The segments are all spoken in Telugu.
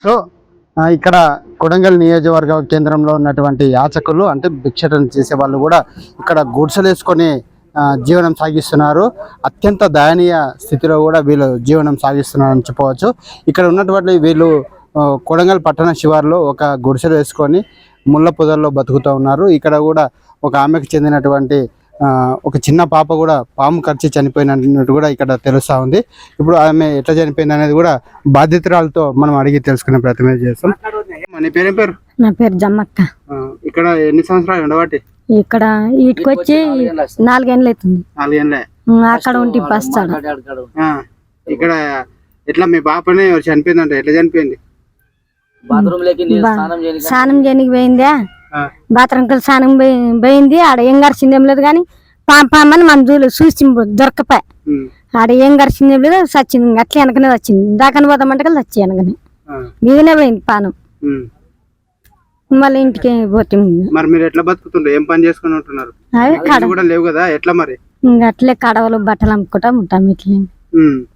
సో ఇక్కడ కొడంగల్ నియోజకవర్గ కేంద్రంలో ఉన్నటువంటి యాచకులు అంటే భిక్షటన చేసే వాళ్ళు కూడా ఇక్కడ గుడిసెలు వేసుకొని జీవనం సాగిస్తున్నారు. అత్యంత దయనీయ స్థితిలో కూడా వీళ్ళు జీవనం సాగిస్తున్నారని చెప్పవచ్చు. ఇక్కడ ఉన్నటువంటి వీళ్ళు కొడంగల్ పట్టణ శివారులో ఒక గుడిసెలు వేసుకొని ముళ్ళ పొదల్లో బతుకుతూ ఉన్నారు. ఇక్కడ కూడా ఒక ఆమెకు చెందినటువంటి ఒక చిన్న పాప కూడా పాము కరిచి చనిపోయినట్టు కూడా ఇక్కడ తెలుస్తూ ఉంది. ఇప్పుడు ఆమె ఎట్లా చనిపోయింది అనేది కూడా బాధితురాలతో మనం అడిగి తెలుసుకునే ప్రయత్నం చేస్తాం. నీ పేరేం పేరు? నా పేరు జమ్మక్క. ఇక్కడ ఎన్ని సంవత్సరాలు ఉండబట్టి? ఇక్కడ వీటికి వచ్చి 4 ఏళ్ళు అవుతుంది. 4 ఏళ్ళే అక్కడ ఉండి బస్తాడు. ఇక్కడ ఎట్లా మీ పాపని చనిపోయిందంట? ఎట్లా చనిపోయింది? స్నానం చేయనికి పోయిందా? బాత్రూంకి స్నానం పోయింది. ఆడ ఏం గరిచింది ఏం లేదు కానీ పామని మనం చూసి దొరకపోయి ఆడ ఏం గరిచింది ఏం లేదు, చచ్చింది. అట్లా వెనకనే వచ్చింది. దాకని పోతామంటే వచ్చి వెనకనే దిగనే పోయింది పానం. మళ్ళీ ఇంటికి పోతే మరి మీరు ఎట్లా బతుకుతుండ్రు? ఏం పని చేసుకుని ఉంటున్నారు? కూడా లేవు కదా, ఎట్లా మరి? ఇంకా అట్లే కడవలు బట్టలు అమ్ముకుంటా ఉంటాం. ఇట్లే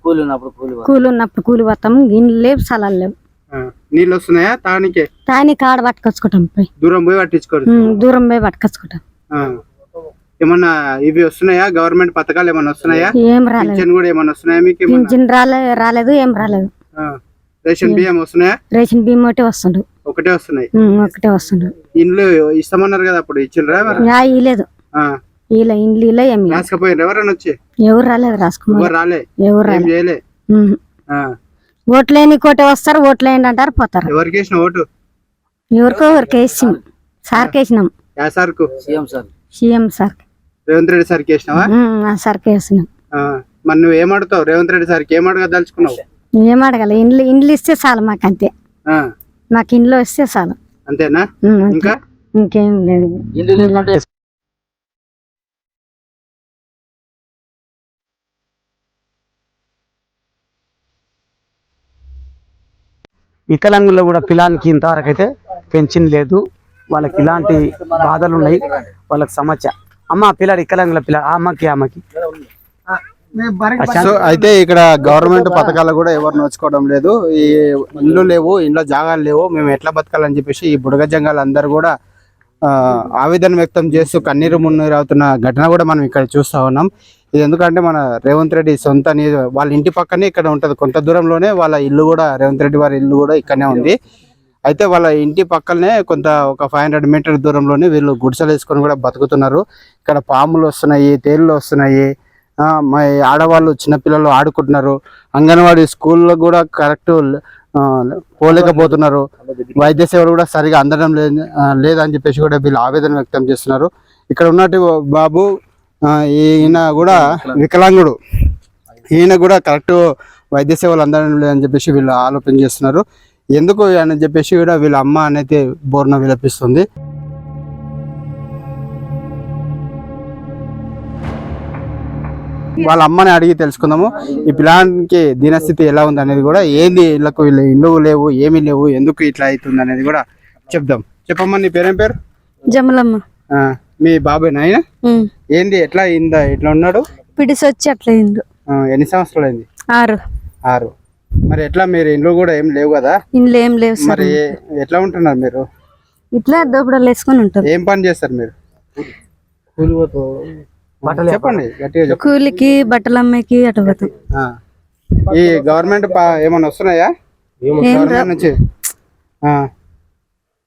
కూలి ఉన్నప్పుడు కూలి పోతాము. ఇండ్లు లేవు, స్థలాలు లేవు. నీళ్ళు వస్తున్నాయా? తానికి ఆడ పట్టుకొచ్చుకుంటాం. పోయి దూరం పోయి పట్టించుకోరు. దూరం పోయి పట్టుకొచ్చుకుంటాం. ఏమన్నా ఇవి వస్తున్నాయా? గవర్నమెంట్ పథకాలు ఏమన్నా వస్తున్నాయా? ఏం రాలేదు. కూడా ఏమన్నా వస్తున్నాయా మీకు? పింఛన్ రాలేదు, ఏం రాలేదు. రేషన్ బియ్యం వస్తున్నాయా? రేషన్ బియ్యం ఒకటే వస్తున్నాయి. ఒకటే వస్తుండ్రు. ఇండ్లు ఇస్తామన్నారు కదా, అప్పుడు ఇచ్చిండ్రా? ఇలేదు, ఇండ్లు ఇలా ఏమి రాసుకపోయారు. ఎవరైనా వచ్చి? ఎవరు రాలేదు. రాలే, ఎవరు చేయలే. ఓట్లేని కోటే వస్తారు, ఓట్లేండి అంటారు, పోతారు. ఎవరికి వేసిన ఓటు? ఎవరికో ఎవరికి వేసి సార్కి వేసినాం. సీఎం సార్, రేవంత్ రెడ్డి సార్కి వేసినావా? సార్కి వేసినాం. మరి నువ్వు ఏమడుతావు రేవంత్ రెడ్డి సార్కి? ఏం అడగదలుచుకున్నావు? ఏం అడగాల? ఇండ్లు ఇస్తే చాలు మాకు, అంతే. మాకు ఇంట్లో ఇస్తే చాలు, అంతేనా? ఇంకా ఇంకేం లేదు. వికలాంగుల్లో కూడా పిల్లానికి ఇంతవరకు అయితే పెన్షన్ లేదు. వాళ్ళకి ఇలాంటి బాధలు ఉన్నాయి. వాళ్ళకి సమస్య. అమ్మ పిల్లాడు వికలాంగుల పిల్లాడు అమ్మకి సో అయితే ఇక్కడ గవర్నమెంట్ పథకాలు కూడా ఎవరు నోచుకోవడం లేదు. ఈ ఇండ్లు లేవు, ఇంట్లో జాగాలు లేవు, మేము ఎట్లా బతకాలని చెప్పేసి ఈ బుడగ జంగాలు అందరూ కూడా ఆవేదన వ్యక్తం చేస్తూ కన్నీరు మున్నీరు అవుతున్న ఘటన కూడా మనం ఇక్కడ చూస్తూ ఉన్నాం. ఇది ఎందుకంటే మన రేవంత్ రెడ్డి సొంత వాళ్ళ ఇంటి పక్కనే ఇక్కడ ఉంటుంది. కొంత దూరంలోనే వాళ్ళ ఇల్లు కూడా, రేవంత్ రెడ్డి వారి ఇల్లు కూడా ఇక్కడనే ఉంది. అయితే వాళ్ళ ఇంటి పక్కనే ఒక 500 మీటర్ దూరంలోనే వీళ్ళు గుడిసెలు వేసుకొని కూడా బతుకుతున్నారు. ఇక్కడ పాములు వస్తున్నాయి, తేళ్ళు వస్తున్నాయి. మా ఆడవాళ్ళు చిన్నపిల్లలు ఆడుకుంటున్నారు. అంగన్వాడీ స్కూల్లో కూడా కరెక్ట్ పోలేకపోతున్నారు. వైద్య సేవలు కూడా సరిగా అందడం లేదని చెప్పేసి కూడా వీళ్ళు ఆవేదన వ్యక్తం చేస్తున్నారు. ఇక్కడ ఉన్నట్టు బాబు ఈయన కూడా వికలాంగుడు. ఈయన కూడా కరెక్ట్ వైద్య సేవలు అందడం లేదని చెప్పేసి వీళ్ళు ఆలోచన చేస్తున్నారు. ఎందుకు అని చెప్పేసి కూడా వీళ్ళ అమ్మ అనేది బోర్న విలపిస్తుంది. వాళ్ళ అమ్మని అడిగి తెలుసుకుందాము ఈ పిల్లానికి దీనస్థితి ఎలా ఉంది అనేది కూడా. ఏంది వీళ్ళకు ఇల్లు లేవు, ఏమీ లేవు, ఎందుకు ఇట్లా అవుతుంది అనేది కూడా చెప్దాం. చెప్పమ్మా, నీ పేరేం పేరు? జమలమ్మ. మీ బాబేనా ఆయన? ఏంది ఎట్లా అయిందా? ఇట్లా ఉన్నాడు? పిడిసి వచ్చి అట్లా అయింది. ఎన్ని సంవత్సరాలు అయింది? 6. మరి ఎట్లా మీరు ఇంట్లో కూడా ఏం లేవు కదా? ఇంట్లో ఏం లేవు. మరి ఎట్లా ఉంటున్నారు మీరు? ఇట్లా దోపడాలు వేసుకొని ఉంటారు. ఏం పని చేస్తారు మీరు? చెప్పండి గట్టిగా. కూలికి, బట్టలు అమ్మకి అటు పోతాం. ఈ గవర్నమెంట్ ఏమన్నా వస్తున్నాయా గవర్నమెంట్ నుంచి?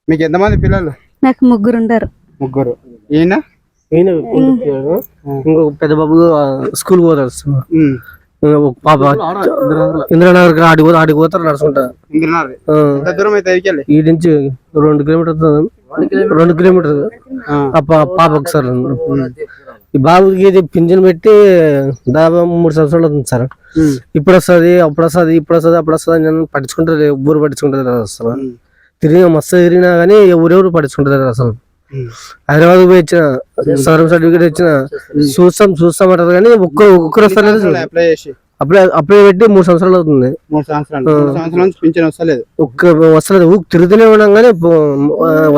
మీకు ఎంతమంది పిల్లలు? నాకు 3 ఉంటారు. 3. ఈయన ఇంకొక పెద్ద బాబు స్కూల్ పోతారు. పాప ఇంద్రనగర్ ఆడికి పోతారు నడుచుకుంటారు. ఈ నుంచి 2 కిలోమీటర్ పాప ఒకసారి. ఈ బాబుకి పింఛన్ పెట్టి దాదాపు 3 సంవత్సరాలు అవుతుంది సార్. ఇప్పుడు వస్తుంది, అప్పుడు వస్తుంది అని పట్టించుకుంటారు. ఊరు పట్టించుకుంటారు అసలు. మస్తు తిరిగినా కానీ ఎవరెవరు పట్టించుకుంటారు అసలు. హైదరాబాద్ పోయి వచ్చిన సర్వం సర్టిఫికేట్ వచ్చిన చూస్తాం అంటారు కానీ ఒక్కరు వస్తారు. అప్లై పెట్టి 3 సంవత్సరాలు అవుతుంది. వస్తలేదు. తిరుగుతూనే ఉన్నాం కానీ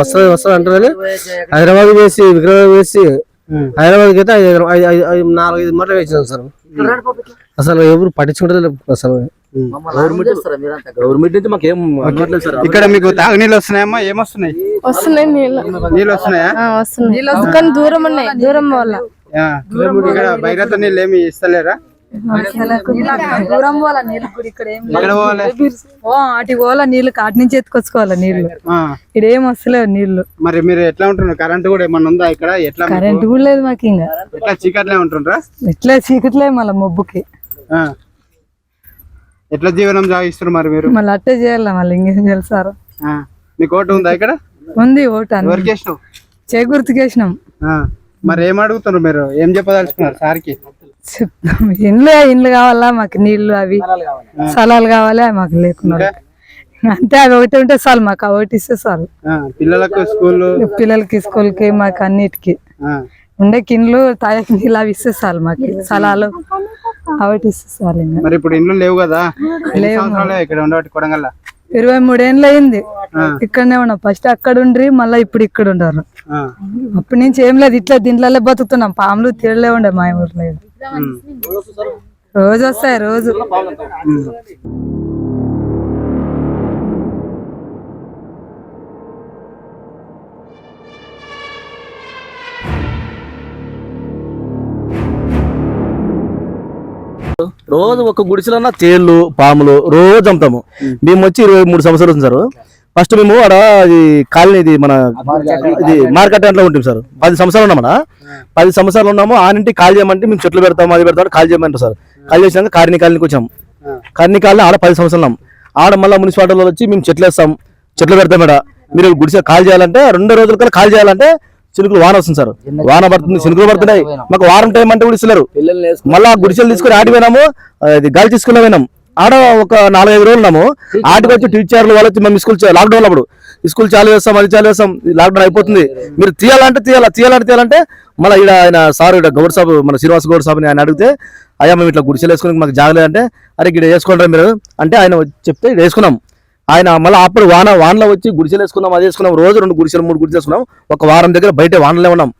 వస్తుంది అంటారు కానీ హైదరాబాద్ వేసి విక్రమాబాద్ వేసి హైదరాబాద్కి అయితే 4-5 మార్లు వేసినాం సార్. అసలు ఎవరు పట్టించుకుంటారు అసలు. గవర్నమెంట్ నుంచి మాకు ఏం అనట్లేదు సార్. ఇక్కడ మీకు తాగునీళ్ళు వస్తున్నాయమ్మా? ఏమొస్తున్నాయి? వస్తున్నాయి నీళ్ళు నీళ్ళు వస్తున్నాయా? వస్తున్నాయి కానీ దూరం ఉన్నాయి, దూరం వల్ల ఆ, ఇక్కడ భైరత నీళ్ళు ఏమి ఇస్తలేరా? దూరం పోవాలా నీళ్ళు కూడా ఇక్కడ ఏం ఎక్కడ పోవాలి? అటు పోవాలా నీళ్ళు కాటి నుంచి ఎత్తుకొచ్చుకోవాలా నీళ్లు. ఆ, ఇక్కడ ఏం వస్తలేవు నీళ్లు. మరి మీరు ఎట్లా ఉంటున్నారు? కరెంట్ కూడా ఏమన్నా ఉందా ఇక్కడ? ఎట్లా మీకు? కరెంట్ కూడా లేదు మాకు ఇంకా. ఎట్లా చీకట్లే ఉంటుండ్రా? ఇట్లా చీకట్లే మళ్ళీ మొబ్బుకి. ఆ. ఎట్లా జీవనం సాగిస్తారు మరి మీరు? మళ్ళీ అట్టే చేయాలి మళ్ళీ ఇంకేం చేస్తారు. ఆ. మీకు ఓటు ఉందా ఇక్కడ? ఉంది ఓటు అని ఎవరికి వేసినావు? చేకూర్తికేసినాం. ఆ. మరి ఏం అడుగుతున్నారు మీరు? ఏం చెప్పదలుచుకున్నారు సార్కి? చెప్తాం ఇండ్లు కావాలా మాకు, నీళ్లు అవి స్థలాలు కావాలి మాకు లేకుండా. అంతే అవి ఒకటి ఉంటే చాలు మాకు, ఆ ఒకటి ఇస్తే చాలు. ఆ, పిల్లలకు స్కూల్, పిల్లలకి స్కూల్కి మాకు అన్నిటికి ఉండే కిండ్లు తాగకి నీళ్ళు అవి ఇస్తే చాలు మాకు, స్థలాలు ఒకటి ఇస్తే చాలు. ఇంకా మరి ఇప్పుడు ఇండ్లు లేవు కదా? ఎన్ని సంవత్సరాలు ఇక్కడ ఉండబట్టి కొడంగల్? 23 ఏళ్ళు అయింది ఇక్కడనే ఉన్నాం. ఫస్ట్ అక్కడ ఉండ్రి, మళ్ళీ ఇప్పుడు ఇక్కడ ఉండరు. అప్పటి నుంచి ఏం లేదు, ఇట్లా దీంట్లలో బతుకుతున్నాం. పాములు తీరలే ఉండే మా ఊర్లో. రోజు వస్తాయి రోజు. రోజు ఒక గుడిసెలన్నా తేళ్లు పాములు రోజు అమ్ముతాము. మేము వచ్చి 23 సంవత్సరాలు ఉంది సార్. ఫస్ట్ మేము ఆడ కాలనీ ఇది మన ఇది మార్కెట్ అంట్లో ఉంటాం సార్. 10 సంవత్సరాలు ఉన్నామన్నా. 10 సంవత్సరాలు ఉన్నాము. ఆ నుండి కాల్ చేయమంటే మేము చెట్లు పెడతాము, అది పెడతాము, కాల్ చేయమంటారు సార్. కాల్ చేసినాక కాలనీకి వచ్చాము. కాలనీ ఆడ 10 సంవత్సరాలు ఉన్నాం. ఆడ మళ్ళీ మున్సిపాలిటీలో వచ్చి మేము చెట్లు వేస్తాం, చెట్లు పెడతాం. ఇక్కడ మీరు గుడిసె కాల్ చేయాలంటే 2 రోజుల కల్లా కాల్ చేయాలంటే చినుకులు వాన వస్తుంది సార్. వాన పడుతుంది, చినుకులు పడుతున్నాయి. మాకు వారం టైం అంటే కూడా ఇస్తున్నారు. మళ్ళీ గుడిసెలు తీసుకుని ఆడి పోయినాము, గాలి తీసుకుని పోయినాం. ఆడ ఒక 4-5 రోజులు ఉన్నాము. ఆటికి వచ్చి టీచర్లు వాళ్ళు వచ్చి మేము స్కూల్ లాక్డౌన్ అప్పుడు స్కూల్ చాలు చేస్తాం, అది చాలు చేస్తాం, లాక్డౌన్ అయిపోతుంది, మీరు తీయాలంటే మళ్ళీ ఇక్కడ ఆయన సార్ ఇక్కడ గౌడ్ సాబ్, మన శ్రీనివాస్ గౌడ్ సాబ్ని ఆయన అడిగితే, అయ్యా మేము ఇట్లా గుడిసెలు వేసుకుని మాకు జాగలేదంటే, అరే ఇక్కడ వేసుకుంటారు మీరు అంటే ఆయన చెప్తే వేసుకున్నాం. ఆయన మళ్ళీ అప్పుడు వానలో వచ్చి గుడిసెలు వేసుకున్నాం, అది వేసుకున్నాం. రోజు 2 గుడిసెలు 3 గుడిసెలు వేసుకున్నాం. ఒక వారం దగ్గర బయట వానలే ఉన్నాం.